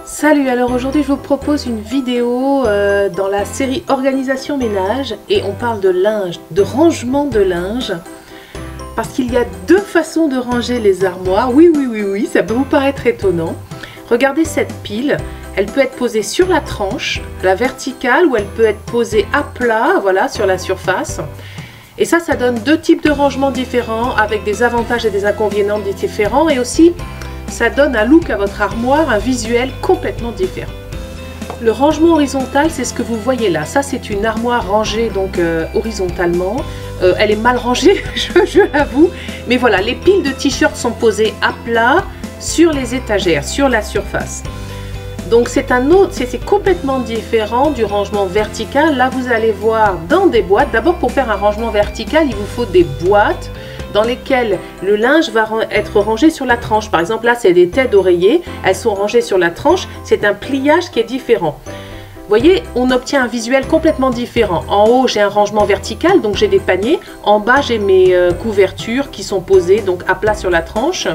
Salut, alors aujourd'hui je vous propose une vidéo dans la série Organisation ménage et on parle de linge, de rangement de linge parce qu'il y a deux façons de ranger les armoires. Oui, ça peut vous paraître étonnant. Regardez cette pile, elle peut être posée sur la tranche, la verticale, ou elle peut être posée à plat, voilà, sur la surface. Et ça donne deux types de rangements différents avec des avantages et des inconvénients différents, et aussi ça donne un look à votre armoire, un visuel complètement différent. Le rangement horizontal, c'est ce que vous voyez là. Ça, c'est une armoire rangée donc horizontalement. Elle est mal rangée, je l'avoue. Mais voilà, les piles de t-shirts sont posées à plat sur les étagères, sur la surface. Donc c'est complètement différent du rangement vertical. Là, vous allez voir dans des boîtes. D'abord, pour faire un rangement vertical, il vous faut des boîtes dans lesquelles le linge va être rangé sur la tranche. Par exemple, là, c'est des têtes d'oreiller. Elles sont rangées sur la tranche. C'est un pliage qui est différent. Vous voyez, on obtient un visuel complètement différent. En haut, j'ai un rangement vertical, donc j'ai des paniers. En bas, j'ai mes couvertures qui sont posées donc à plat sur la tranche.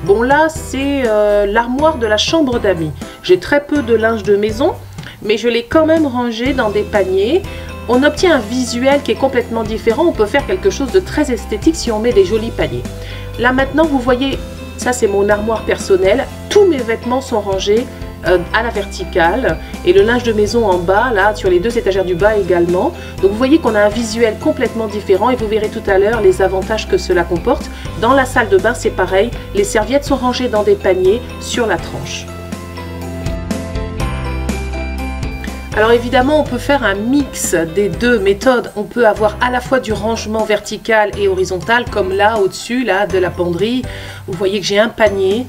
Bon, là, c'est l'armoire de la chambre d'amis. J'ai très peu de linge de maison, mais je l'ai quand même rangé dans des paniers. On obtient un visuel qui est complètement différent. On peut faire quelque chose de très esthétique si on met des jolis paniers. Là, maintenant, vous voyez, ça, c'est mon armoire personnelle. Tous mes vêtements sont rangés à la verticale et le linge de maison en bas, là, sur les deux étagères du bas également. Donc, vous voyez qu'on a un visuel complètement différent et vous verrez tout à l'heure les avantages que cela comporte. Dans la salle de bain, c'est pareil. Les serviettes sont rangées dans des paniers sur la tranche. Alors évidemment, on peut faire un mix des deux méthodes. On peut avoir à la fois du rangement vertical et horizontal, comme là au-dessus, là de la penderie. Vous voyez que j'ai un panier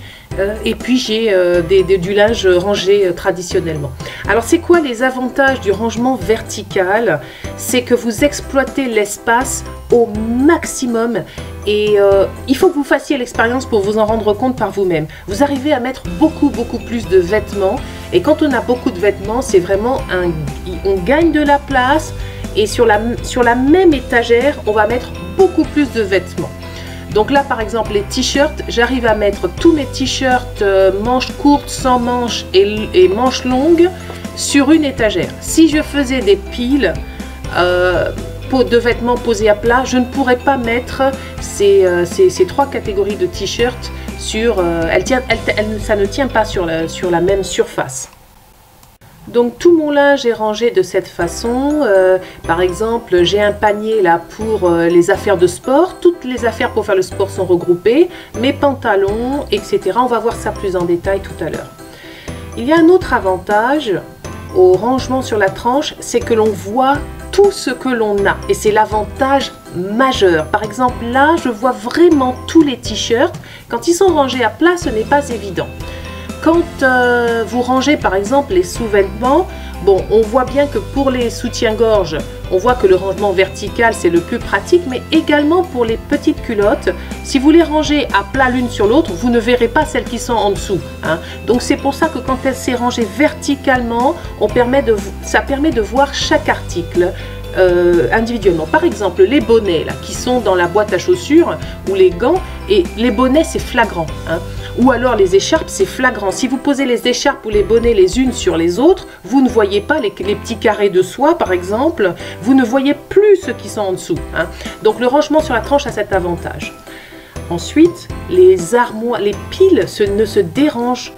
et puis j'ai du linge rangé traditionnellement. Alors c'est quoi les avantages du rangement vertical? C'est que vous exploitez l'espace au maximum. Et il faut que vous fassiez l'expérience pour vous en rendre compte par vous-même. Vous arrivez à mettre beaucoup plus de vêtements. Et quand on a beaucoup de vêtements, c'est vraiment on gagne de la place. Et sur la même étagère, on va mettre beaucoup plus de vêtements. Donc là, par exemple, les t-shirts, j'arrive à mettre tous mes t-shirts manches courtes, sans manches et manches longues sur une étagère. Si je faisais des piles de vêtements posés à plat, je ne pourrais pas mettre ces trois catégories de t-shirts sur... ça ne tient pas sur la même surface. Donc tout mon linge est rangé de cette façon. Par exemple, j'ai un panier là pour les affaires de sport. Toutes les affaires pour faire le sport sont regroupées. Mes pantalons, etc. On va voir ça plus en détail tout à l'heure. Il y a un autre avantage au rangement sur la tranche, c'est que l'on voit tout ce que l'on a. Et c'est l'avantage majeur. Par exemple, là, je vois vraiment tous les t-shirts. Quand ils sont rangés à plat, ce n'est pas évident. Quand vous rangez par exemple les sous-vêtements, bon, on voit bien que pour les soutiens-gorge, on voit que le rangement vertical c'est le plus pratique, mais également pour les petites culottes, si vous les rangez à plat l'une sur l'autre, vous ne verrez pas celles qui sont en dessous. Hein. Donc c'est pour ça que quand elle s'est rangée verticalement, ça permet de voir chaque article individuellement. Par exemple, les bonnets là, qui sont dans la boîte à chaussures ou les gants, et les bonnets c'est flagrant. Hein. Ou alors les écharpes, c'est flagrant. Si vous posez les écharpes ou les bonnets les unes sur les autres, vous ne voyez pas les petits carrés de soie, par exemple. Vous ne voyez plus ceux qui sont en dessous. Hein. Donc le rangement sur la tranche a cet avantage. Ensuite, les armoires, les piles ne se dérangent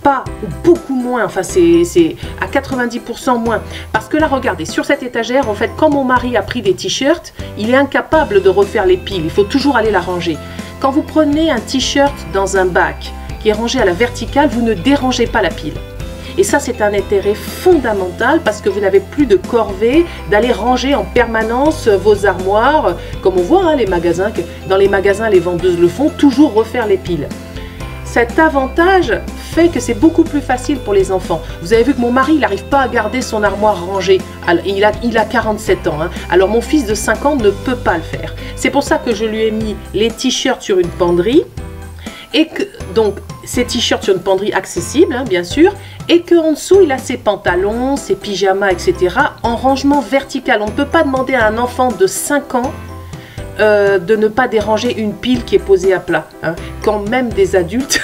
pas, ou beaucoup moins, enfin c'est à 90% moins. Parce que là, regardez, sur cette étagère, en fait, quand mon mari a pris des t-shirts, il est incapable de refaire les piles. Il faut toujours aller la ranger. Quand vous prenez un t-shirt dans un bac qui est rangé à la verticale, vous ne dérangez pas la pile. Et ça, c'est un intérêt fondamental parce que vous n'avez plus de corvée d'aller ranger en permanence vos armoires. Comme on voit, hein, dans les magasins, les vendeuses le font, toujours refaire les piles. Cet avantage fait que c'est beaucoup plus facile pour les enfants. Vous avez vu que mon mari, il n'arrive pas à garder son armoire rangée. Il a 47 ans. Hein. Alors mon fils de 5 ans ne peut pas le faire. C'est pour ça que je lui ai mis les t-shirts sur une penderie. Et que, donc, ces t-shirts sur une penderie accessible, hein, bien sûr. Et qu'en dessous, il a ses pantalons, ses pyjamas, etc. en rangement vertical. On ne peut pas demander à un enfant de 5 ans de ne pas déranger une pile qui est posée à plat. Hein. Quand même des adultes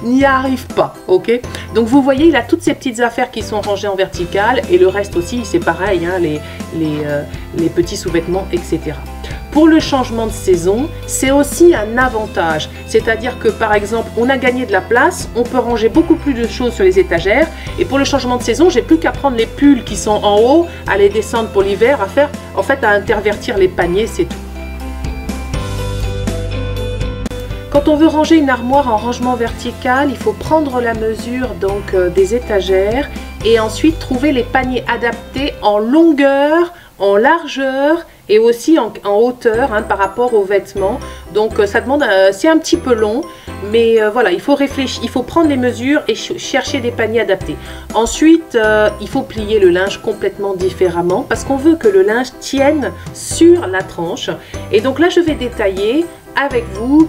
n'y arrive pas, ok? Donc vous voyez, il a toutes ces petites affaires qui sont rangées en vertical et le reste aussi, c'est pareil, hein, les petits sous-vêtements, etc. Pour le changement de saison, c'est aussi un avantage. C'est-à-dire que par exemple, on a gagné de la place, on peut ranger beaucoup plus de choses sur les étagères. Et pour le changement de saison, j'ai plus qu'à prendre les pulls qui sont en haut, à les descendre pour l'hiver, à intervertir les paniers, c'est tout. Quand on veut ranger une armoire en rangement vertical, il faut prendre la mesure donc des étagères et ensuite trouver les paniers adaptés en longueur, en largeur et aussi en hauteur, hein, par rapport aux vêtements. Donc ça demande, c'est un petit peu long, mais voilà, il faut réfléchir, il faut prendre les mesures et chercher des paniers adaptés. Ensuite, il faut plier le linge complètement différemment parce qu'on veut que le linge tienne sur la tranche. Et donc là, je vais détailler avec vous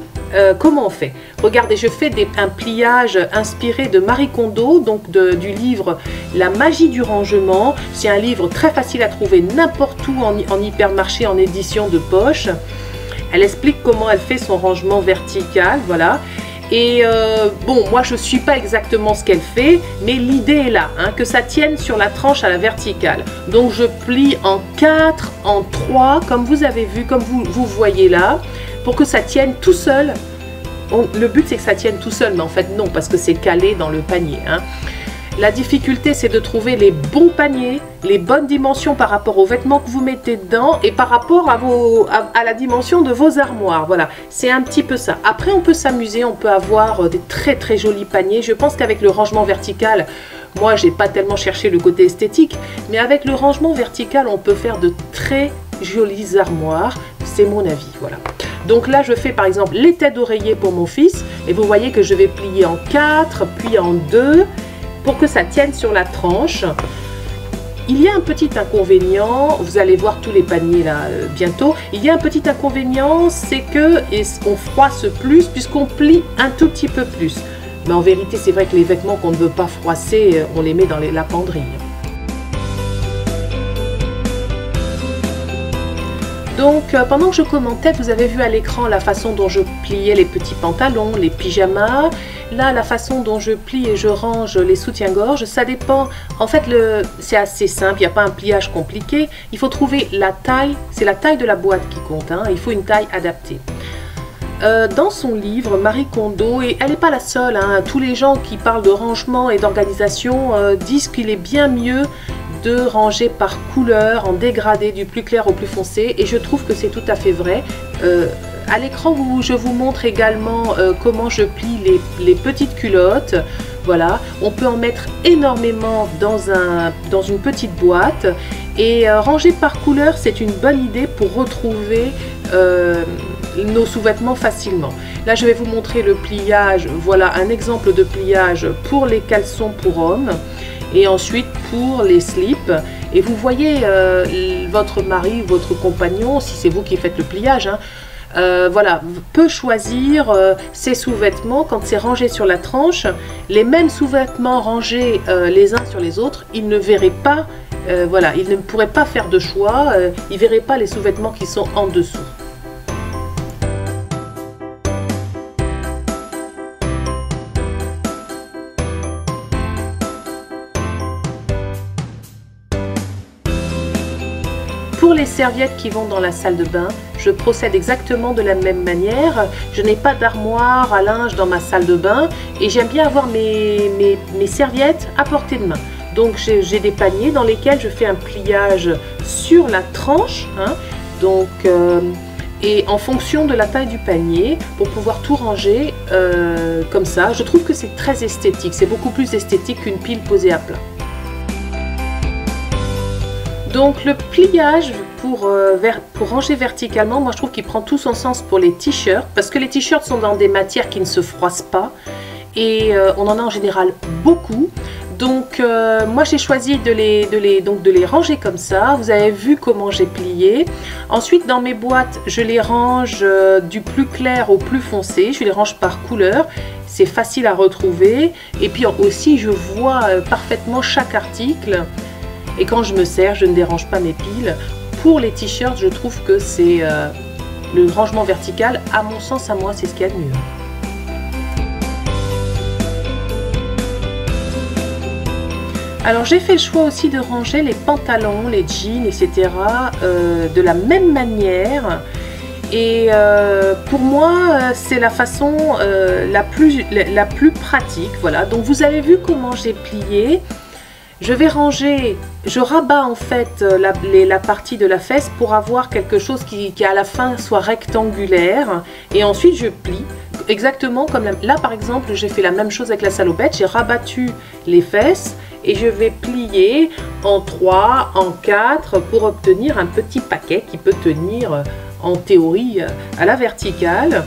comment on fait. Regardez, je fais un pliage inspiré de Marie Kondo, donc du livre La magie du rangement. C'est un livre très facile à trouver n'importe où en hypermarché, en édition de poche. Elle explique comment elle fait son rangement vertical, voilà. Et bon, moi je ne suis pas exactement ce qu'elle fait, mais l'idée est là, hein, que ça tienne sur la tranche à la verticale. Donc je plie en 4, en 3, comme vous avez vu, comme vous voyez là, pour que ça tienne tout seul. Le but c'est que ça tienne tout seul, mais en fait non, parce que c'est calé dans le panier, hein. La difficulté, c'est de trouver les bons paniers, les bonnes dimensions par rapport aux vêtements que vous mettez dedans et par rapport à la dimension de vos armoires. Voilà, c'est un petit peu ça. Après, on peut s'amuser, on peut avoir des très très jolis paniers. Je pense qu'avec le rangement vertical, moi, j'ai pas tellement cherché le côté esthétique, mais avec le rangement vertical, on peut faire de très jolies armoires. C'est mon avis, voilà. Donc là, je fais par exemple les têtes d'oreiller pour mon fils et vous voyez que je vais plier en 4, puis en 2, pour que ça tienne sur la tranche. Il y a un petit inconvénient, vous allez voir tous les paniers là bientôt, il y a un petit inconvénient, c'est que on froisse plus puisqu'on plie un tout petit peu plus. Mais en vérité, c'est vrai que les vêtements qu'on ne veut pas froisser, on les met dans la penderie. Donc pendant que je commentais, vous avez vu à l'écran la façon dont je pliais les petits pantalons, les pyjamas. Là, la façon dont je plie et je range les soutiens-gorge, ça dépend. En fait, c'est assez simple, il n'y a pas un pliage compliqué. Il faut trouver la taille, c'est la taille de la boîte qui compte, hein. Il faut une taille adaptée. Dans son livre, Marie Kondo, et elle n'est pas la seule, hein, tous les gens qui parlent de rangement et d'organisation disent qu'il est bien mieux de ranger par couleur, en dégradé, du plus clair au plus foncé, et je trouve que c'est tout à fait vrai. À l'écran, je vous montre également comment je plie les petites culottes. Voilà, on peut en mettre énormément dans une petite boîte, et ranger par couleur, c'est une bonne idée pour retrouver nos sous-vêtements facilement. Là, je vais vous montrer le pliage. Voilà un exemple de pliage pour les caleçons pour hommes. Et ensuite pour les slips, et vous voyez votre mari, votre compagnon, si c'est vous qui faites le pliage, hein, voilà, peut choisir ses sous-vêtements quand c'est rangé sur la tranche. Les mêmes sous-vêtements rangés les uns sur les autres, il ne verrait pas, voilà, il ne pourrait pas faire de choix, il ne verrait pas les sous-vêtements qui sont en dessous. Pour les serviettes qui vont dans la salle de bain, je procède exactement de la même manière. Je n'ai pas d'armoire à linge dans ma salle de bain et j'aime bien avoir mes serviettes à portée de main. Donc j'ai des paniers dans lesquels je fais un pliage sur la tranche, hein, donc, et en fonction de la taille du panier pour pouvoir tout ranger comme ça. Je trouve que c'est très esthétique, c'est beaucoup plus esthétique qu'une pile posée à plat. Donc le pliage pour ranger verticalement, moi je trouve qu'il prend tout son sens pour les t-shirts, parce que les t-shirts sont dans des matières qui ne se froissent pas et on en a en général beaucoup. Donc moi j'ai choisi de les ranger comme ça. Vous avez vu comment j'ai plié. Ensuite dans mes boîtes, je les range du plus clair au plus foncé. Je les range par couleur. C'est facile à retrouver. Et puis aussi je vois parfaitement chaque article. Et quand je me sers, je ne dérange pas mes piles. Pour les t-shirts, je trouve que c'est le rangement vertical. À mon sens, à moi, c'est ce qu'il y a de mieux. Alors j'ai fait le choix aussi de ranger les pantalons, les jeans, etc. De la même manière. Et pour moi, c'est la façon la plus pratique. Voilà, donc vous avez vu comment j'ai plié. Je vais ranger, je rabats en fait la partie de la fesse pour avoir quelque chose qui à la fin soit rectangulaire. Et ensuite je plie, exactement comme là par exemple, j'ai fait la même chose avec la salopette. J'ai rabattu les fesses et je vais plier en 3, en 4 pour obtenir un petit paquet qui peut tenir en théorie à la verticale.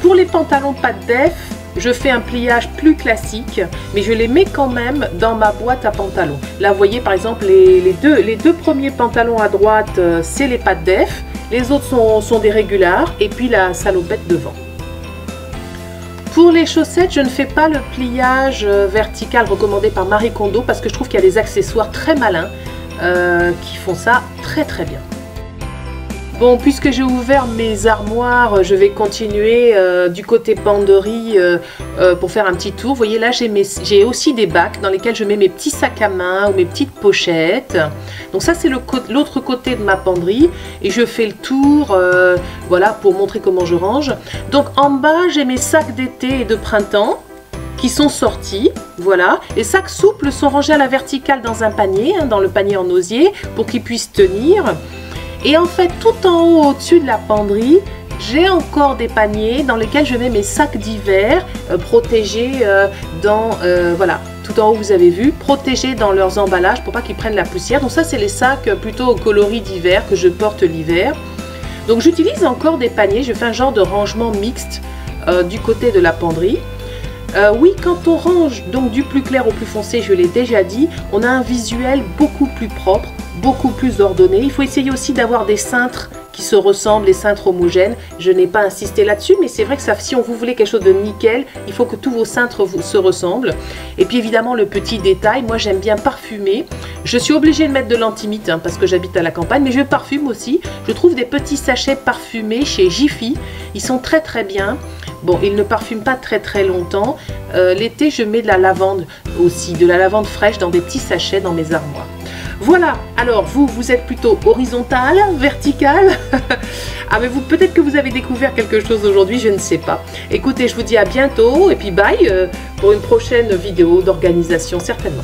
Pour les pantalons pas de def, je fais un pliage plus classique, mais je les mets quand même dans ma boîte à pantalons. Là, vous voyez par exemple les deux premiers pantalons à droite, c'est les pas de def, les autres sont des régulars, et puis la salopette devant. Pour les chaussettes, je ne fais pas le pliage vertical recommandé par Marie Kondo parce que je trouve qu'il y a des accessoires très malins qui font ça très bien. Bon, puisque j'ai ouvert mes armoires, je vais continuer du côté penderie pour faire un petit tour. Vous voyez là, j'ai aussi des bacs dans lesquels je mets mes petits sacs à main ou mes petites pochettes. Donc ça, c'est l'autre côté de ma penderie. Et je fais le tour, voilà, pour montrer comment je range. Donc en bas, j'ai mes sacs d'été et de printemps qui sont sortis, voilà. Les sacs souples sont rangés à la verticale dans un panier, hein, dans le panier en osier, pour qu'ils puissent tenir. Et en fait, tout en haut, au-dessus de la penderie, j'ai encore des paniers dans lesquels je mets mes sacs d'hiver protégés voilà, tout en haut, vous avez vu, protégés dans leurs emballages pour pas qu'ils prennent la poussière. Donc ça, c'est les sacs plutôt au coloris d'hiver que je porte l'hiver. Donc j'utilise encore des paniers, je fais un genre de rangement mixte du côté de la penderie. Oui, quand on range donc du plus clair au plus foncé, je l'ai déjà dit, on a un visuel beaucoup plus propre, beaucoup plus ordonné. Il faut essayer aussi d'avoir des cintres qui se ressemblent, les cintres homogènes. Je n'ai pas insisté là-dessus, mais c'est vrai que ça, si vous voulez quelque chose de nickel, il faut que tous vos cintres se ressemblent. Et puis évidemment, le petit détail, moi j'aime bien parfumer. Je suis obligée de mettre de l'antimite hein, parce que j'habite à la campagne, mais je parfume aussi. Je trouve des petits sachets parfumés chez Jiffy. Ils sont très bien. Bon, ils ne parfument pas très longtemps. L'été, je mets de la lavande aussi, de la lavande fraîche dans des petits sachets dans mes armoires. Voilà, alors vous êtes plutôt horizontal, vertical. Ah mais peut-être que vous avez découvert quelque chose aujourd'hui, je ne sais pas. Écoutez, je vous dis à bientôt et puis bye pour une prochaine vidéo d'organisation certainement.